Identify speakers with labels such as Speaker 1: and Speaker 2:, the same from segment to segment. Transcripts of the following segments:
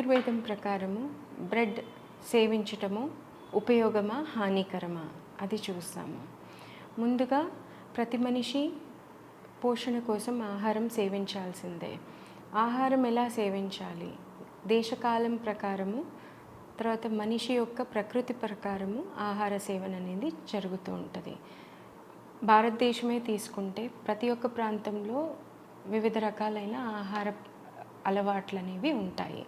Speaker 1: ఆయుర్వేదం ప్రకారము బ్రెడ్ సేవించటము ఉపయోగమా హానికరమా అది చూస్తాము. ముందుగా ప్రతి మనిషి పోషణ కోసం ఆహారం సేవించాల్సిందే. ఆహారం ఎలా సేవించాలి? దేశకాలం ప్రకారము, తర్వాత మనిషి యొక్క ప్రకృతి ప్రకారము ఆహార సేవన అనేది జరుగుతూ ఉంటుంది. భారతదేశమే తీసుకుంటే ప్రతి ఒక్క ప్రాంతంలో వివిధ రకాలైన ఆహార అలవాట్లు అనేవి ఉంటాయి.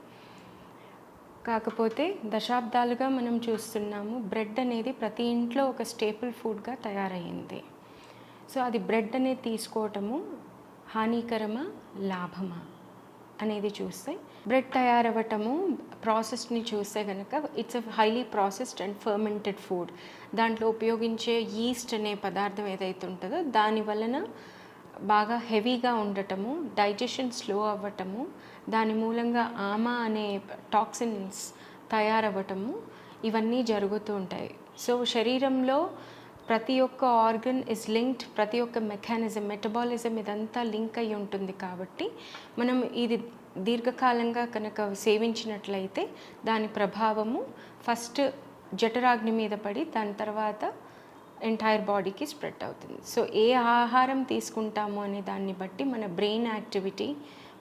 Speaker 1: కాకపోతే దశాబ్దాలుగా మనం చూస్తున్నాము బ్రెడ్ అనేది ప్రతి ఇంట్లో ఒక స్టేపుల్ ఫుడ్గా తయారయ్యింది. సో అది బ్రెడ్ అనేది తీసుకోవటము హానికరమా లాభమా అనేది చూస్తే, బ్రెడ్ తయారవ్వటము ప్రాసెస్ని చూస్తే కనుక it's a highly processed and fermented food. దాంట్లో ఉపయోగించే ఈస్ట్ అనే పదార్థం ఏదైతే ఉంటుందో దాని వలన బాగా హెవీగా ఉండటము, డైజెషన్ స్లో అవ్వటము, దాని మూలంగా ఆమా అనే టాక్సిన్స్ తయారవ్వటము ఇవన్నీ జరుగుతూ ఉంటాయి. సో శరీరంలో ప్రతి ఒక్క ఆర్గన్ ఇస్ లింక్డ్, ప్రతి ఒక్క మెకానిజం, మెటబాలిజం ఇదంతా లింక్ అయి ఉంటుంది. కాబట్టి మనం ఇది దీర్ఘకాలంగా కనుక సేవించినట్లయితే దాని ప్రభావము ఫస్ట్ జఠరాగ్ని మీద పడి దాని తర్వాత ఎంటైర్ బాడీకి స్ప్రెడ్ అవుతుంది. సో ఏ ఆహారం తీసుకుంటాము అనే దాన్ని బట్టి మన బ్రెయిన్ యాక్టివిటీ,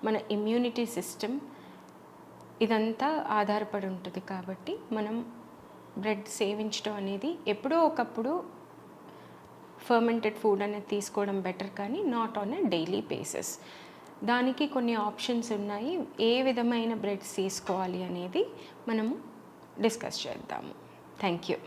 Speaker 1: మన ఇమ్యూనిటీ సిస్టమ్ ఇదంతా ఆధారపడి ఉంటుంది. కాబట్టి మనం బ్రెడ్ సేవించడం అనేది ఎప్పుడో ఒకప్పుడు ఫర్మెంటెడ్ ఫుడ్ అనేది తీసుకోవడం బెటర్, కానీ not on a daily basis. దానికి కొన్ని ఆప్షన్స్ ఉన్నాయి. ఏ విధమైన బ్రెడ్స్ తీసుకోవాలి అనేది మనము డిస్కస్ చేద్దాము. Thank you.